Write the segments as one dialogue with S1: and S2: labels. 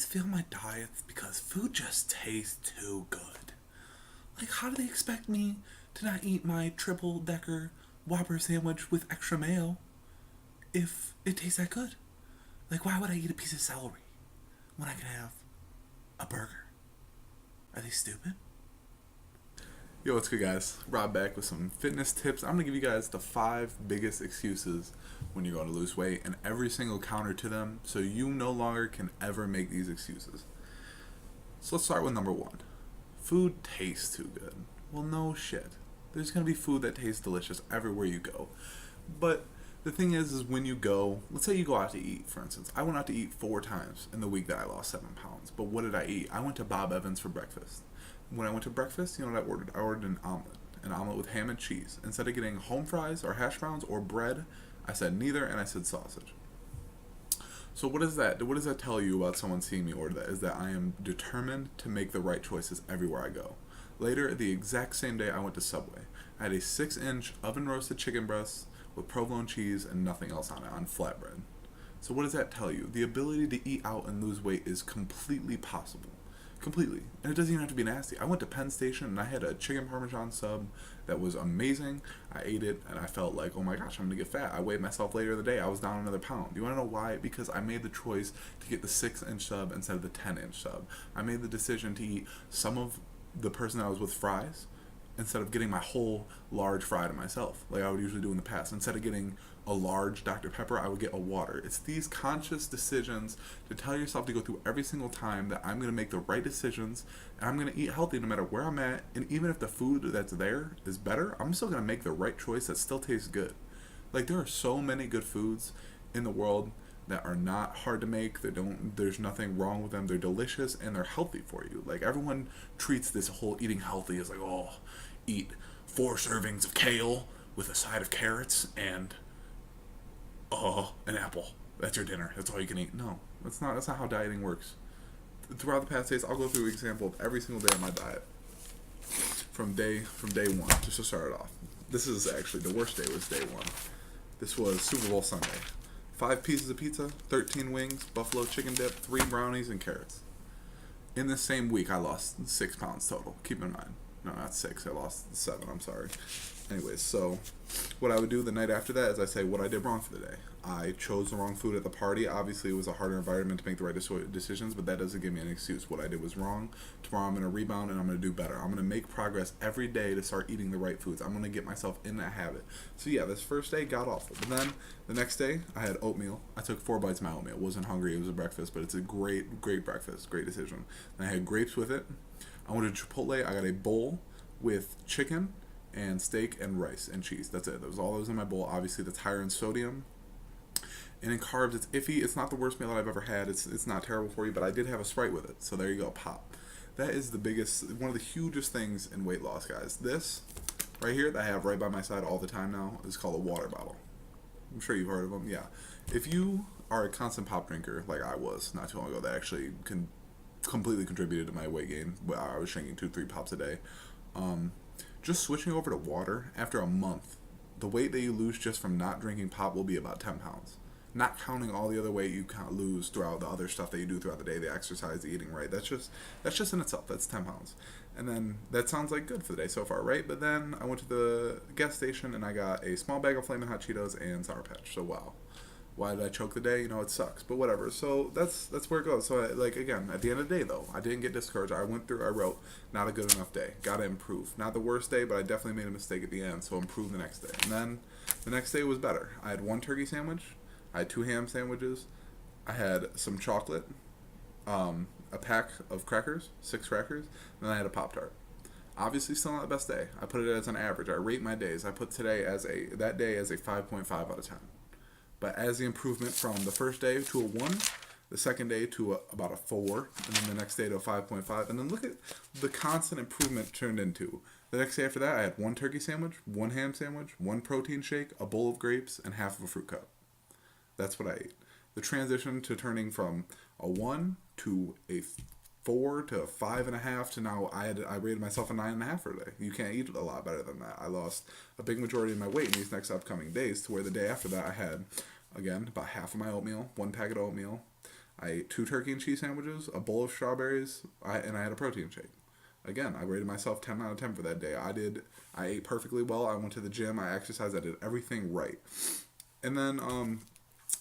S1: fail my diets because food just tastes too good. Like, how do they expect me to not eat my triple decker Whopper sandwich with extra mayo if it tastes that good? Like, why would I eat a piece of celery when I can have a burger? Are they stupid? Yo, what's good, guys? Rob back with some fitness tips. I'm going to give you guys the 5 biggest excuses when you're going to lose weight and every single counter to them so you no longer can ever make these excuses. So let's start with number 1. Food tastes too good. Well, no shit. There's going to be food that tastes delicious everywhere you go. But the thing is when you go, let's say you go out to eat, for instance. I went out to eat 4 times in the week that I lost 7 pounds. But what did I eat? I went to Bob Evans for breakfast. When I went to breakfast, you know what I ordered? I ordered an omelet with ham and cheese. Instead of getting home fries or hash browns or bread, I said neither, and I said sausage. So what does that tell you about someone seeing me order that? Is that I am determined to make the right choices everywhere I go. Later, the exact same day, I went to Subway. I had a 6-inch oven-roasted chicken breast with provolone cheese and nothing else on it, on flatbread. So what does that tell you? The ability to eat out and lose weight is completely possible. Completely. And it doesn't even have to be nasty. I went to Penn Station and I had a chicken parmesan sub that was amazing. I ate it and I felt like, oh my gosh, I'm going to get fat. I weighed myself later in the day. I was down another pound. You want to know why? Because I made the choice to get the 6-inch sub instead of the 10-inch sub. I made the decision to eat some of the person I was with fries instead of getting my whole large fry to myself like I would usually do in the past. Instead of getting a large Dr. Pepper, I would get a water. It's these conscious decisions to tell yourself to go through every single time that I'm going to make the right decisions and I'm going to eat healthy no matter where I'm at. And even if the food that's there is better, I'm still going to make the right choice that still tastes good. Like, there are so many good foods in the world that are not hard to make. There's nothing wrong with them. They're delicious and they're healthy for you. Like, everyone treats this whole eating healthy as like, oh, eat 4 servings of kale with a side of carrots and an apple. That's your dinner. That's all you can eat. No, that's not how dieting works. Throughout the past days, I'll go through an example of every single day of my diet. From day 1, just to start it off. This is actually, the worst day was day 1. This was Super Bowl Sunday. 5 pieces of pizza, 13 wings, buffalo chicken dip, 3 brownies, and carrots. In the same week, I lost 6 pounds total. Keep in mind. No, not 6. I lost 7. I'm sorry. Anyways, so what I would do the night after that is I say what I did wrong for the day. I chose the wrong food at the party. Obviously, it was a harder environment to make the right decisions, but that doesn't give me an excuse. What I did was wrong. Tomorrow I'm going to rebound and I'm going to do better. I'm going to make progress every day to start eating the right foods. I'm going to get myself in that habit. So yeah, this first day got awful. But then the next day, I had oatmeal. I took 4 bites of my oatmeal. Wasn't hungry. It was a breakfast, but it's a great breakfast. Great decision. And I had grapes with it. I went to Chipotle. I got a bowl with chicken and steak and rice and cheese. That's it. That was all that was in my bowl. Obviously, that's higher in sodium. And in carbs, it's iffy. It's not the worst meal that I've ever had. It's not terrible for you, but I did have a Sprite with it. So there you go, pop. That is the biggest, one of the hugest things in weight loss, guys. This right here that I have right by my side all the time now is called a water bottle. I'm sure you've heard of them. Yeah. If you are a constant pop drinker like I was not too long ago, that actually completely contributed to my weight gain. I was drinking 2-3 pops a day. Just switching over to water after a month, the weight that you lose just from not drinking pop will be about 10 pounds. Not counting all the other weight you lose throughout the other stuff that you do throughout the day, the exercise, the eating right. That's just in itself. That's 10 pounds. And then that sounds like good for the day so far, right? But then I went to the gas station and I got a small bag of Flamin' Hot Cheetos and Sour Patch. So wow. Why did I choke the day? You know, it sucks, but whatever. So that's where it goes. So again, at the end of the day though, I didn't get discouraged. I wrote, not a good enough day. Gotta improve. Not the worst day, but I definitely made a mistake at the end. So improve the next day. And then the next day was better. I had 1 turkey sandwich. I had 2 ham sandwiches. I had some chocolate, a pack of crackers, 6 crackers, and then I had a Pop-Tart. Obviously still not the best day. I put it as an average. I rate my days. I put that day as a 5.5 out of 10. But as the improvement from the first day to a 1, the second day to about a 4, and then the next day to a 5.5, and then look at the constant improvement turned into. The next day after that, I had 1 turkey sandwich, 1 ham sandwich, 1 protein shake, a bowl of grapes, and half of a fruit cup. That's what I ate. The transition to turning from a 1 to a 4 to a 5.5 to now I rated myself a 9.5 for a day. You can't eat a lot better than that. I lost a big majority of my weight in these next upcoming days to where the day after that I had, again, about half of my oatmeal, 1 packet of oatmeal. I ate 2 turkey and cheese sandwiches, a bowl of strawberries, and I had a protein shake. Again, I rated myself 10 out of 10 for that day. I ate perfectly well. I went to the gym. I exercised. I did everything right. And then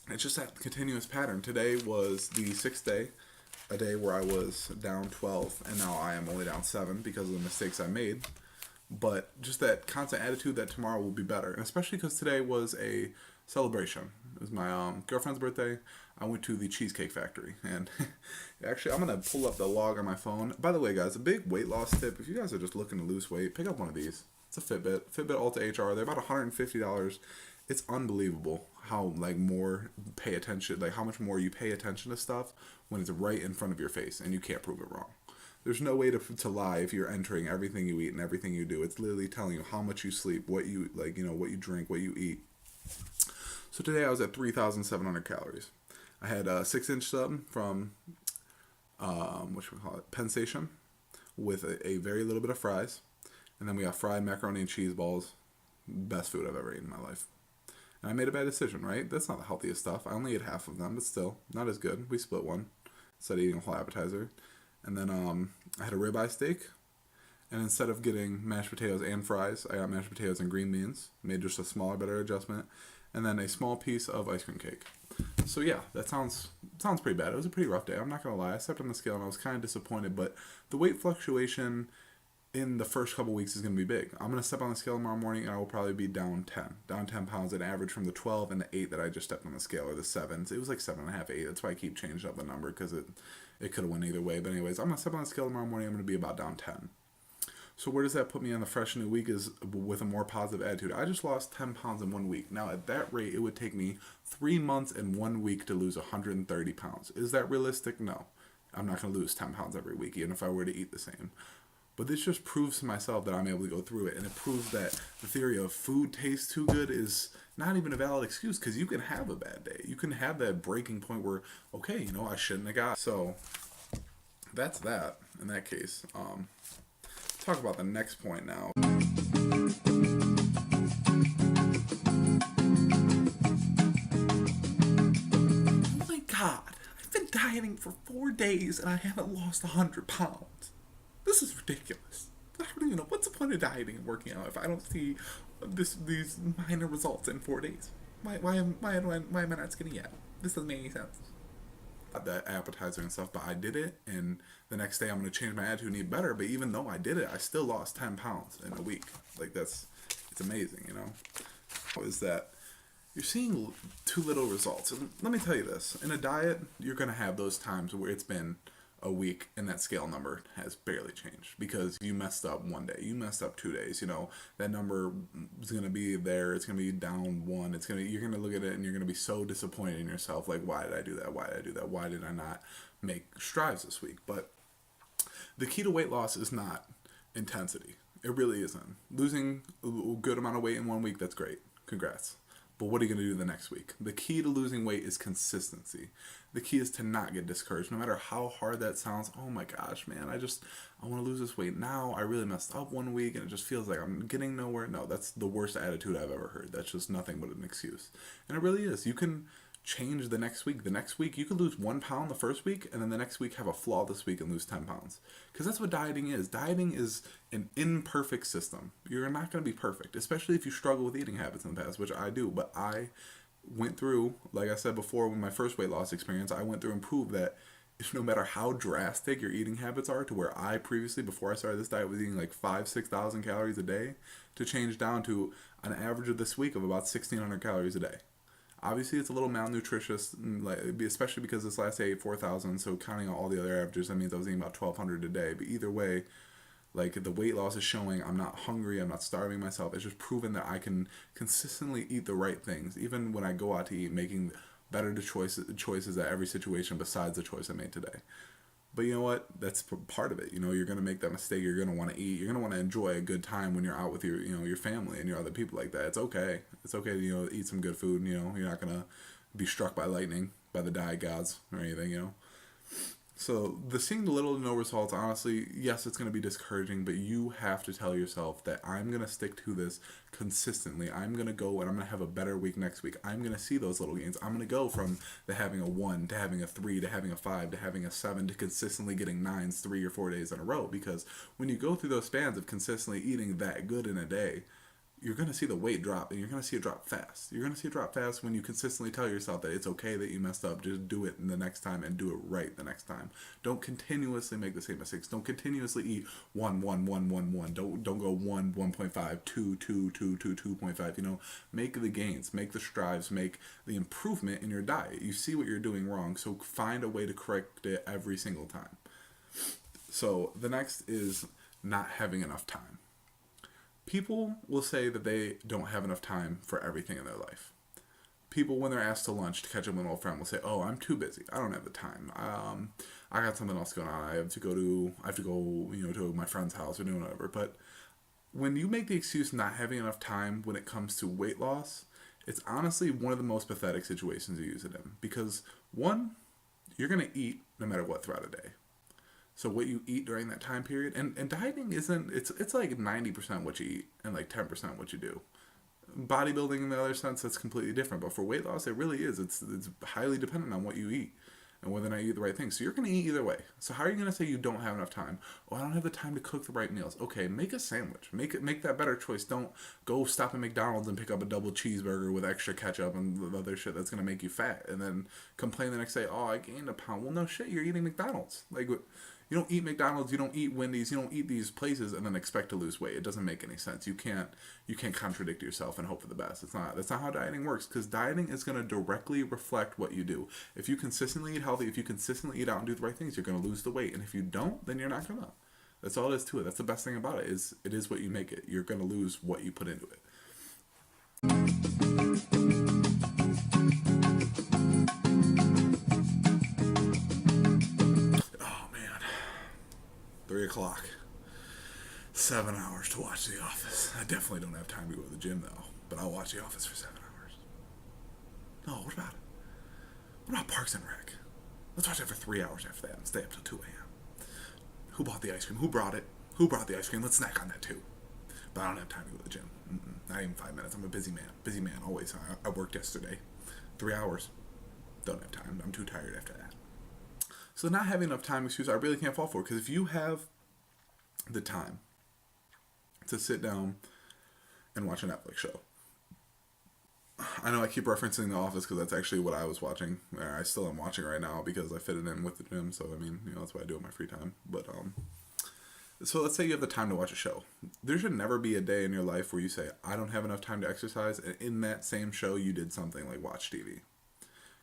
S1: it's just that continuous pattern. Today was the 6th day, a day where I was down 12, and now I am only down 7 because of the mistakes I made. But just that constant attitude that tomorrow will be better, and especially because today was a celebration. It was my girlfriend's birthday. I went to the Cheesecake Factory, and actually, I'm gonna pull up the log on my phone. By the way, guys, a big weight loss tip: if you guys are just looking to lose weight, pick up one of these. It's a Fitbit Ultra HR. They're about $150. It's unbelievable how more pay attention, how much more you pay attention to stuff when it's right in front of your face, and you can't prove it wrong. There's no way to lie if you're entering everything you eat and everything you do. It's literally telling you how much you sleep, what you what you drink, what you eat. So today I was at 3,700 calories. I had a 6-inch sub from what should we call it, Penn Station, with a very little bit of fries, and then we got fried macaroni and cheese balls. Best food I've ever eaten in my life. And I made a bad decision, right? That's not the healthiest stuff. I only ate half of them, but still not as good. We split one instead of eating a whole appetizer. And then I had a ribeye steak, and instead of getting mashed potatoes and fries, I got mashed potatoes and green beans. Made just a smaller, better adjustment, and then a small piece of ice cream cake. So yeah, that sounds pretty bad. It was a pretty rough day. I'm not gonna lie. I stepped on the scale and I was kind of disappointed, but the weight fluctuation in the first couple weeks is gonna be big. I'm gonna step on the scale tomorrow morning and I will probably be down 10 pounds, an average from the 12 and the 8 that I just stepped on the scale, or the 7s. It was like 7.5, 8. That's why I keep changing up the number, because it could have went either way. But anyways, I'm gonna step on the scale tomorrow morning. I'm gonna be about down 10. So where does that put me on the fresh new week? Is with a more positive attitude. I just lost 10 pounds in 1 week. Now at that rate, it would take me 3 months and 1 week to lose 130 pounds. Is that realistic? No. I'm not going to lose 10 pounds every week, even if I were to eat the same. But this just proves to myself that I'm able to go through it. And it proves that the theory of food tastes too good is not even a valid excuse, because you can have a bad day. You can have that breaking point where, okay, I shouldn't have got. So that's that in that case. Talk about the next point now. Oh my god, I've been dieting for 4 days and I haven't lost 100 pounds. This is ridiculous. I don't even know what's the point of dieting and working out if I don't see these minor results in 4 days. Why am I not skinny yet? This doesn't make any sense. That appetizer and stuff, but I did it, and the next day I'm going to change my attitude and eat better. But even though I did it, I still lost 10 pounds in a week. It's amazing, is that you're seeing too little results. And let me tell you this, in a diet, you're going to have those times where it's been a week and that scale number has barely changed because you messed up 1 day, you messed up 2 days. That number is going to be there, it's going to be down 1, you're going to look at it and you're going to be so disappointed in yourself, like, why did I do that, why did I not make strides this week? But the key to weight loss is not intensity. It really isn't. Losing a good amount of weight in 1 week, that's great, congrats. But what are you going to do the next week? The key to losing weight is consistency. The key is to not get discouraged. No matter how hard that sounds, oh my gosh, man, I want to lose this weight now. I really messed up 1 week and it just feels like I'm getting nowhere. No, that's the worst attitude I've ever heard. That's just nothing but an excuse. And it really is. You can change the next week. The next week, you could lose 1 pound the first week, and then the next week have a flawless week and lose 10 pounds. Because that's what dieting is. Dieting is an imperfect system. You're not going to be perfect, especially if you struggle with eating habits in the past, which I do. But I went through, like I said before, with my first weight loss experience, I went through and proved that if no matter how drastic your eating habits are, to where I previously, before I started this diet, was eating like 6,000 calories a day, to change down to an average of this week of about 1,600 calories a day. Obviously, it's a little malnutritious, especially because this last day I ate 4,000, so counting out all the other averages, that means I was eating about 1,200 a day. But either way, the weight loss is showing I'm not hungry, I'm not starving myself. It's just proven that I can consistently eat the right things, even when I go out to eat, making better choices at every situation besides the choice I made today. But you know what? That's part of it. You're going to make that mistake. You're going to want to eat. You're going to want to enjoy a good time when you're out with your family and your other people like that. It's okay. It's okay to, eat some good food. You're not going to be struck by lightning, by the diet gods or anything, So the seeing the little to no results, honestly, yes, it's going to be discouraging, but you have to tell yourself that I'm going to stick to this consistently. I'm going to go and I'm going to have a better week next week. I'm going to see those little gains. I'm going to go from the having a 1 to having a 3 to having a 5 to having a 7 to consistently getting 9s 3 or 4 days in a row. Because when you go through those spans of consistently eating that good in a day, you're going to see the weight drop, and you're going to see it drop fast. You're going to see it drop fast when you consistently tell yourself that it's okay that you messed up. Just do it the next time and do it right the next time. Don't continuously make the same mistakes. Don't continuously eat 1, 1, 1, 1, 1. Don't go 1, 1.5, 2, 2, 2, 2, 2.5. You know, make the gains, make the strives, make the improvement in your diet. You see what you're doing wrong, so find a way to correct it every single time. So the next is not having enough time. People will say that they don't have enough time for everything in their life. People, when they're asked to lunch to catch up with an old friend, will say, "Oh, I'm too busy. I don't have the time. I got something else going on. I have to go, to my friend's house or doing whatever." But when you make the excuse not having enough time when it comes to weight loss, it's honestly one of the most pathetic situations to use it in. Because one, you're gonna eat no matter what throughout a day. So what you eat during that time period, and dieting isn't, it's like 90% what you eat and like 10% what you do. Bodybuilding in the other sense, that's completely different. But for weight loss, it really is. It's highly dependent on what you eat and whether or not you eat the right things. So you're going to eat either way. So how are you going to say you don't have enough time? Oh, I don't have the time to cook the right meals. Okay, make a sandwich. Make that better choice. Don't go stop at McDonald's and pick up a double cheeseburger with extra ketchup and the other shit that's going to make you fat. And then complain the next day, oh, I gained a pound. Well, no shit, you're eating McDonald's. Like, you don't eat McDonald's, you don't eat Wendy's, you don't eat these places and then expect to lose weight. It doesn't make any sense. You can't contradict yourself and hope for the best. That's not how dieting works, because dieting is going to directly reflect what you do. If you consistently eat healthy, if you consistently eat out and do the right things, you're going to lose the weight. And if you don't, then you're not going to. That's all it is to it. That's the best thing about it, is it is what you make it. You're going to lose what you put into it. Oh man, 3 o'clock. 7 hours to watch The Office. I definitely don't have time to go to the gym though, but I'll watch The Office for 7 hours. No, what about Parks and Rec? Let's watch it for 3 hours after that and stay up till 2 a.m. Who bought the ice cream? Who brought it? Who brought the ice cream? Let's snack on that too. But I don't have time to go to the gym. Not even 5 minutes. I'm a busy man. Busy man always. I worked yesterday. 3 hours. Don't have time. I'm too tired after that. So not having enough time excuse I really can't fall for, because if you have the time to sit down and watch a Netflix show. I know I keep referencing The Office because that's actually what I was watching. I still am watching right now because I fit it in with the gym. So I mean, that's what I do in my free time. But so let's say you have the time to watch a show. There should never be a day in your life where you say, "I don't have enough time to exercise," and in that same show you did something like watch TV.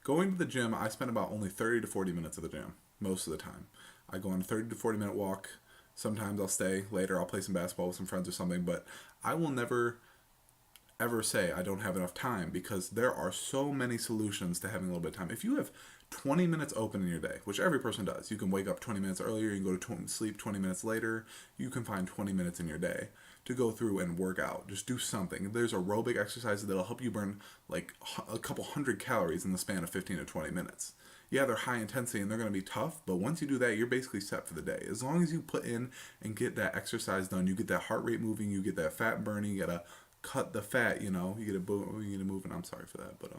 S1: Going to the gym, I spend about only 30 to 40 minutes at the gym most of the time. I go on a 30 to 40 minute walk. Sometimes I'll stay later. I'll play some basketball with some friends or something. But I will never, ever say I don't have enough time, because there are so many solutions to having a little bit of time. If you have 20 minutes open in your day, which every person does, you can wake up 20 minutes earlier, you can go to sleep 20 minutes later, you can find 20 minutes in your day to go through and work out. Just do something. There's aerobic exercises that'll help you burn like a couple hundred calories in the span of 15 to 20 minutes. Yeah, they're high intensity and they're going to be tough, but once you do that, you're basically set for the day. As long as you put in and get that exercise done, you get that heart rate moving, you get that fat burning, you gotta cut the fat, you get it moving. I'm sorry for that, but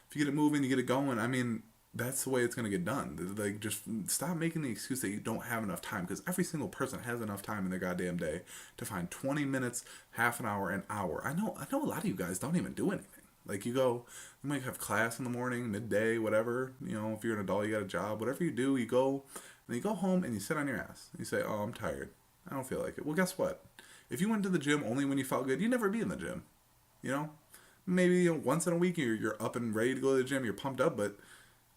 S1: if you get it moving, you get it going. I mean, that's the way it's going to get done. Like, just stop making the excuse that you don't have enough time, because every single person has enough time in their goddamn day to find 20 minutes, half an hour, an hour. I know a lot of you guys don't even do anything. Like, you might have class in the morning, midday, whatever. If you're an adult, you got a job, whatever you do, you go home and you sit on your ass. You say, "Oh, I'm tired. I don't feel like it." Well, guess what? If you went to the gym only when you felt good, you'd never be in the gym. Maybe once in a week you're up and ready to go to the gym, you're pumped up, but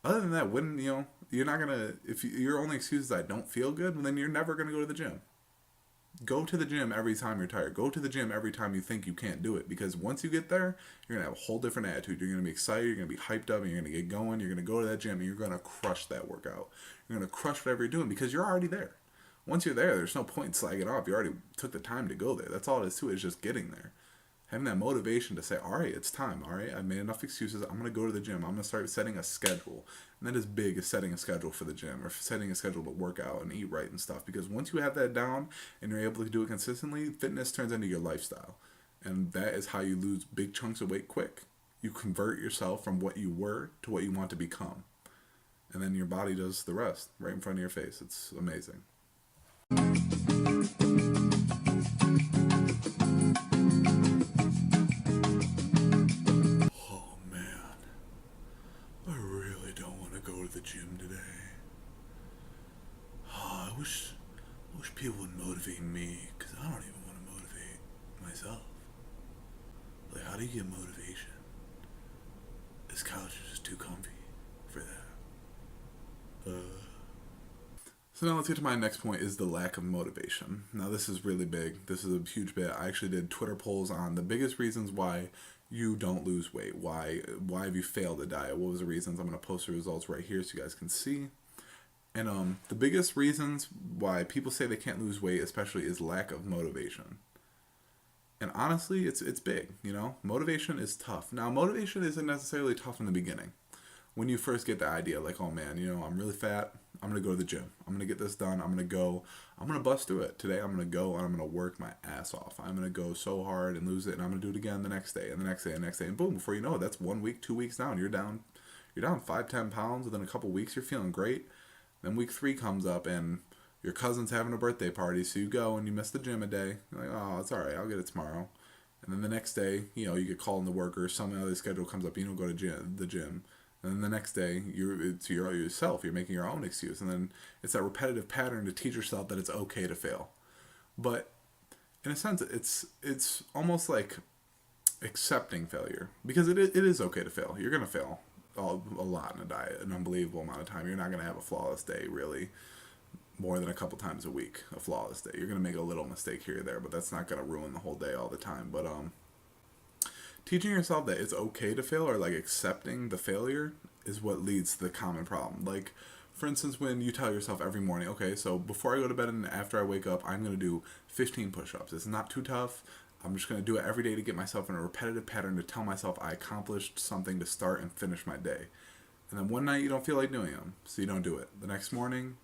S1: other than that, when you're not gonna. If your only excuse is "I don't feel good," well, then you're never gonna go to the gym. Go to the gym every time you're tired. Go to the gym every time you think you can't do it, because once you get there, you're gonna have a whole different attitude. You're gonna be excited. You're gonna be hyped up, and you're gonna get going. You're gonna go to that gym, and you're gonna crush that workout. You're gonna crush whatever you're doing because you're already there. Once you're there, there's no point in slagging off. You already took the time to go there. That's all it is to it, is just getting there. having that motivation to say, all right, it's time. All right, I've made enough excuses. I'm going to go to the gym. I'm going to start setting a schedule. And that is big, as setting a schedule for the gym or setting a schedule to work out and eat right and stuff. Because once you have that down and you're able to do it consistently, fitness turns into your lifestyle. And that is how you lose big chunks of weight quick. You convert yourself from what you were to what you want to become. And then your body does the rest right in front of your face. It's amazing. Oh man, I really don't want to go to the gym today. Oh, I wish people would motivate me, because I don't even want to motivate myself. Like, how do you get motivation? This couch is just too comfy for that. So now let's get to my next point, is the lack of motivation. Now this is really big. This is a huge bit. I actually did Twitter polls on the biggest reasons why you don't lose weight. Why have you failed a diet? What was the reasons? I'm going to post the results right here so you guys can see. And the biggest reasons why people say they can't lose weight, especially, is lack of motivation. And honestly, it's big, you know? Motivation is tough. Now, motivation isn't necessarily tough in the beginning. When you first get the idea, like, oh man, you know, I'm really fat, I'm going to go to the gym. I'm going to get this done. I'm going to bust through it. Today I'm going to go and I'm going to work my ass off. I'm going to go so hard and lose it, and I'm going to do it again the next day and the next day and the next day. And boom, before you know it, that's 1 week, 2 weeks down. You're down 5-10 pounds. Within a couple weeks, you're feeling great. Then week 3 comes up and your cousin's having a birthday party, so you go and you miss the gym a day. You're like, oh, it's all right, I'll get it tomorrow. And then the next day, you know, you get called into work or some other schedule comes up, you don't go to the gym. And then the next day, it's yourself. You're making your own excuse. And then it's that repetitive pattern to teach yourself that it's okay to fail. But in a sense, it's almost like accepting failure. Because it is okay to fail. You're going to fail a lot in a diet, an unbelievable amount of time. You're not going to have a flawless day, really, more than a couple times a week, a flawless day. You're going to make a little mistake here or there, but that's not going to ruin the whole day all the time. But teaching yourself that it's okay to fail, or like accepting the failure, is what leads to the common problem. Like, for instance, when you tell yourself every morning, okay, so before I go to bed and after I wake up, I'm going to do 15 push-ups. It's not too tough. I'm just going to do it every day to get myself in a repetitive pattern to tell myself I accomplished something to start and finish my day. And then one night you don't feel like doing them, so you don't do it. The next morning,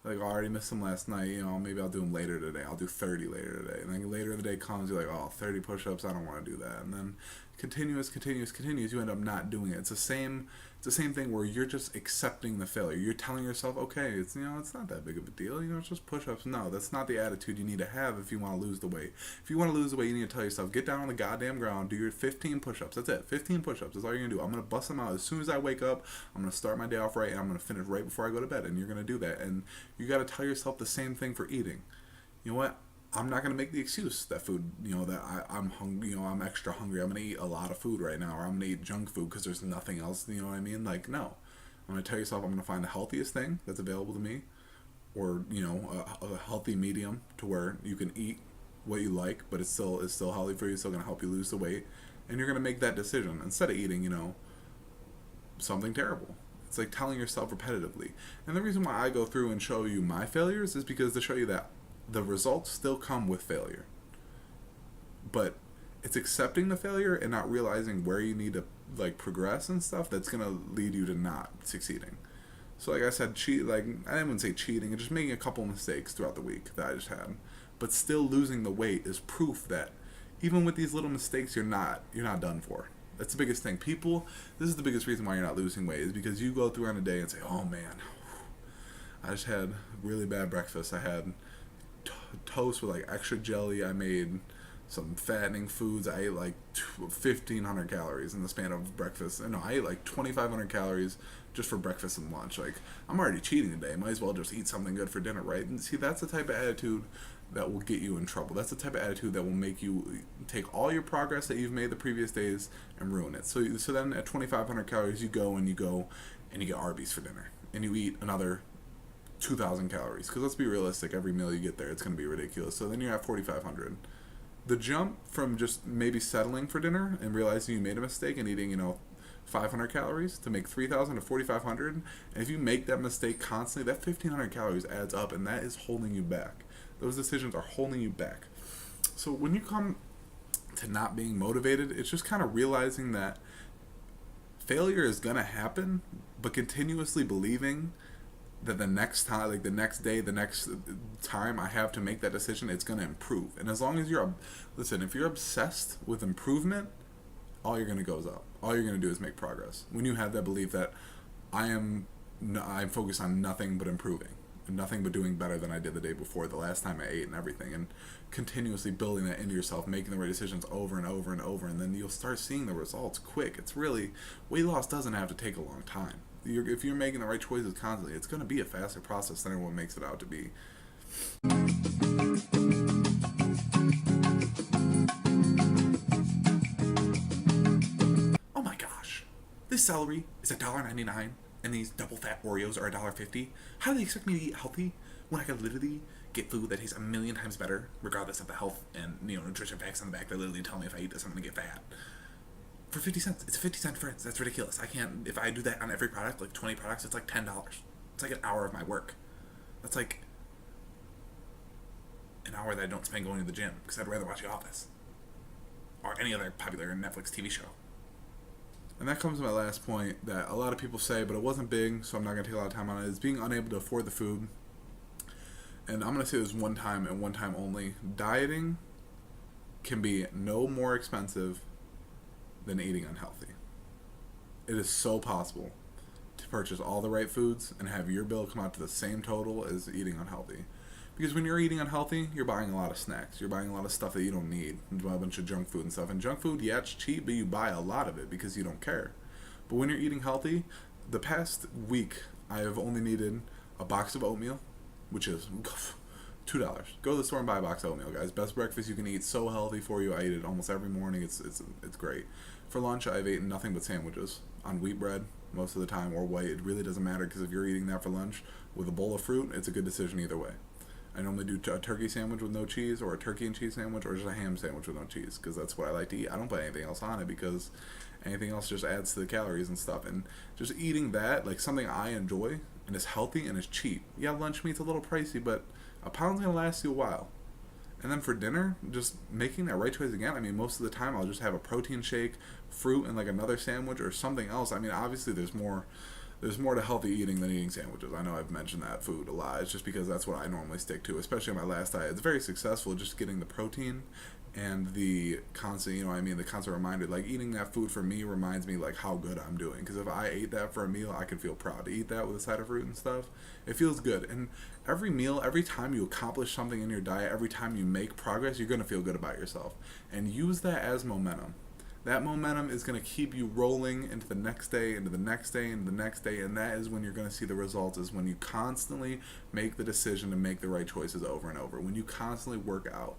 S1: like, oh, I already missed them last night, you know, maybe I'll do them later today. I'll do 30 later today. And then later in the day comes, you're like, oh, 30 push-ups, I don't want to do that. And then continuous, you end up not doing it. It's the same thing where you're just accepting the failure. You're telling yourself, okay, it's not that big of a deal. It's just push-ups. No, that's not the attitude you need to have if you want to lose the weight. If you want to lose the weight, you need to tell yourself, get down on the goddamn ground, do your 15 push-ups. That's it. 15 push-ups. That's all you're going to do. I'm going to bust them out as soon as I wake up. I'm going to start my day off right, and I'm going to finish right before I go to bed. And you're going to do that. And you got to tell yourself the same thing for eating. You know what? I'm not going to make the excuse that food, that I'm hungry, I'm extra hungry. I'm going to eat a lot of food right now, or I'm going to eat junk food because there's nothing else, you know what I mean? Like, no. I'm going to tell yourself I'm going to find the healthiest thing that's available to me, or, a healthy medium to where you can eat what you like, but it's still healthy for you, still going to help you lose the weight. And you're going to make that decision instead of eating, something terrible. It's like telling yourself repetitively. And the reason why I go through and show you my failures is because to show you that the results still come with failure. But it's accepting the failure and not realizing where you need to progress and stuff that's going to lead you to not succeeding. So like I said, I didn't say cheating, just making a couple mistakes throughout the week that I just had. But still losing the weight is proof that even with these little mistakes, you're not done for. That's the biggest thing. This is the biggest reason why you're not losing weight, is because you go through on a day and say, oh man, I just had really bad breakfast. I had toast with extra jelly. I made some fattening foods. I ate 1,500 calories in the span of breakfast. No, I ate 2,500 calories just for breakfast and lunch. I'm already cheating today. Might as well just eat something good for dinner, right? And see, that's the type of attitude that will get you in trouble. That's the type of attitude that will make you take all your progress that you've made the previous days and ruin it. So then at 2,500 calories, you go and you get Arby's for dinner, and you eat another 2,000 calories, because let's be realistic, every meal you get there, it's going to be ridiculous. So then you're at 4,500. The jump from just maybe settling for dinner and realizing you made a mistake and eating 500 calories to make 3,000 to 4,500, and if you make that mistake constantly, that 1,500 calories adds up, and that is holding you back. Those decisions are holding you back. So when you come to not being motivated, it's just kind of realizing that failure is gonna happen, but continuously believing that the next time, like the next day, the next time I have to make that decision, it's gonna improve. And as long as you're, listen, if you're obsessed with improvement, all you're gonna go is up. All you're gonna do is make progress. When you have that belief that I'm focused on nothing but improving, nothing but doing better than I did the day before, the last time I ate, and everything, and continuously building that into yourself, making the right decisions over and over and over, and then you'll start seeing the results quick. It's really, weight loss doesn't have to take a long time. If you're making the right choices constantly, it's going to be a faster process than everyone makes it out to be. Oh my gosh, this celery is $1.99 and these double fat Oreos are $1.50. How do they expect me to eat healthy when I could literally get food that tastes a million times better, regardless of the health and nutrition facts on the back that literally tell me if I eat this I'm gonna get fat? For 50 cents, it's a 50-cent difference. That's ridiculous. I can't. If I do that on every product, like 20 products, it's like $10. It's like an hour of my work. That's like an hour that I don't spend going to the gym because I'd rather watch The Office or any other popular Netflix TV show. And that comes to my last point that a lot of people say, but it wasn't big, so I'm not going to take a lot of time on it, is being unable to afford the food. And I'm going to say this one time and one time only. Dieting can be no more expensive than eating unhealthy. It is so possible to purchase all the right foods and have your bill come out to the same total as eating unhealthy. Because when you're eating unhealthy, you're buying a lot of snacks. You're buying a lot of stuff that you don't need. You buy a bunch of junk food and stuff. And junk food, yeah, it's cheap, but you buy a lot of it because you don't care. But when you're eating healthy, the past week, I have only needed a box of oatmeal, which is $2. Go to the store and buy a box of oatmeal, guys. Best breakfast you can eat. So healthy for you. I eat it almost every morning. It's great. For lunch, I've eaten nothing but sandwiches on wheat bread most of the time, or white. It really doesn't matter because if you're eating that for lunch with a bowl of fruit, it's a good decision either way. I normally do a turkey sandwich with no cheese, or a turkey and cheese sandwich, or just a ham sandwich with no cheese, because that's what I like to eat. I don't put anything else on it because anything else just adds to the calories and stuff. And just eating that, like something I enjoy and is healthy and is cheap. Yeah, lunch meat's a little pricey, but a pound's gonna last you a while. And then for dinner, just making that right choice again. I mean, most of the time I'll just have a protein shake, fruit, and like another sandwich or something else. I mean, obviously there's more to healthy eating than eating sandwiches. I know I've mentioned that food a lot. It's just because that's what I normally stick to, especially on my last diet. It's very successful just getting the protein and the constant, the constant reminder. Like eating that food for me reminds me like how good I'm doing. Because if I ate that for a meal, I can feel proud to eat that with a side of fruit and stuff. It feels good. And every meal, every time you accomplish something in your diet, every time you make progress, you're going to feel good about yourself. And use that as momentum. That momentum is going to keep you rolling into the next day, into the next day, into the next day, and that is when you're going to see the results, is when you constantly make the decision to make the right choices over and over. When you constantly work out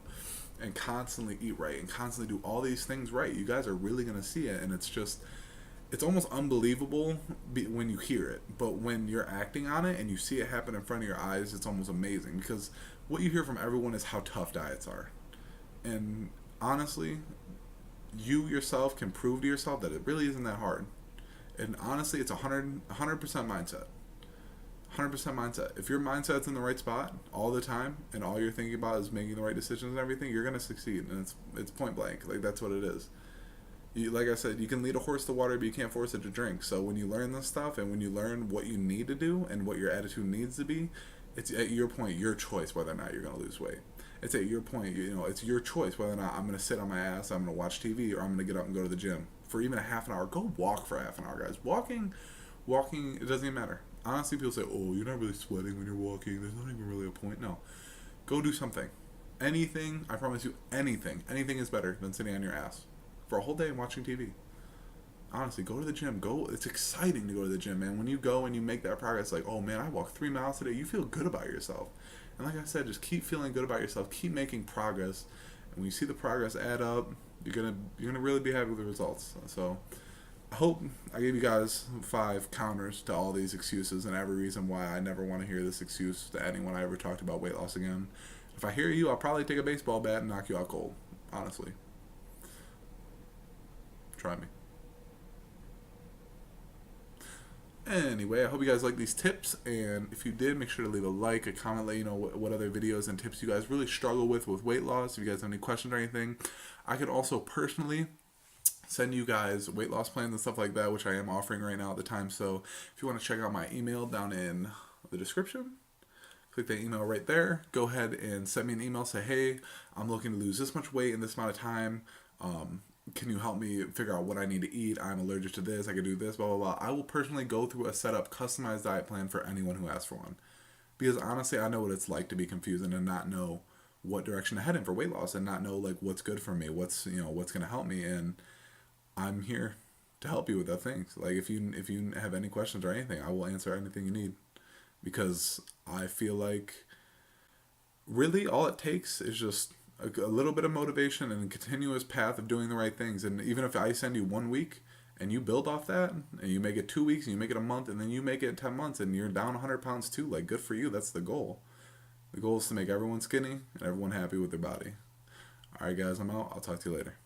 S1: and constantly eat right and constantly do all these things right, you guys are really going to see it. And it's almost unbelievable when you hear it, but when you're acting on it and you see it happen in front of your eyes, it's almost amazing, because what you hear from everyone is how tough diets are. And honestly, you yourself can prove to yourself that it really isn't that hard. And honestly, it's 100% mindset. 100% mindset. If your mindset's in the right spot all the time and all you're thinking about is making the right decisions and everything, you're going to succeed. And it's point blank. Like, that's what it is. Like I said, you can lead a horse to water, but you can't force it to drink. So when you learn this stuff and when you learn what you need to do and what your attitude needs to be, it's at your point, your choice whether or not you're going to lose weight. It's at your point, it's your choice whether or not I'm going to sit on my ass, I'm going to watch TV, or I'm going to get up and go to the gym for even a half an hour. Go walk for half an hour, guys. Walking, it doesn't even matter. Honestly, people say, oh, you're not really sweating when you're walking. There's not even really a point. No. Go do something. Anything, I promise you, anything is better than sitting on your ass for a whole day and watching TV. Honestly, go to the gym. It's exciting to go to the gym, man. When you go and you make that progress, like, oh man, I walked 3 miles today, you feel good about yourself. And like I said, just keep feeling good about yourself. Keep making progress. And when you see the progress add up, you're gonna really be happy with the results. So I hope I gave you guys 5 counters to all these excuses and every reason why I never want to hear this excuse to anyone I ever talked about weight loss again. If I hear you, I'll probably take a baseball bat and knock you out cold. Honestly. Try me. Anyway, I hope you guys like these tips, and if you did, make sure to leave a like, a comment, let you know what other videos and tips you guys really struggle with weight loss. If you guys have any questions or anything, I could also personally send you guys weight loss plans and stuff like that, which I am offering right now at the time. So if you want to check out my email down in the description, click the email right there. Go ahead and send me an email. Say, hey, I'm looking to lose this much weight in this amount of time. Can you help me figure out what I need to eat? I'm allergic to this. I could do this, blah, blah, blah. I will personally go through a set up customized diet plan for anyone who asks for one. Because honestly, I know what it's like to be confused and to not know what direction to head in for weight loss and not know like what's good for me, what's going to help me. And I'm here to help you with that things. Like if you have any questions or anything, I will answer anything you need because I feel like really all it takes is just a little bit of motivation and a continuous path of doing the right things. And even if I send you 1 week and you build off that and you make it 2 weeks and you make it a month and then you make it 10 months and you're down 100 pounds too, like good for you. That's the goal. The goal is to make everyone skinny and everyone happy with their body. All right, guys, I'm out. I'll talk to you later.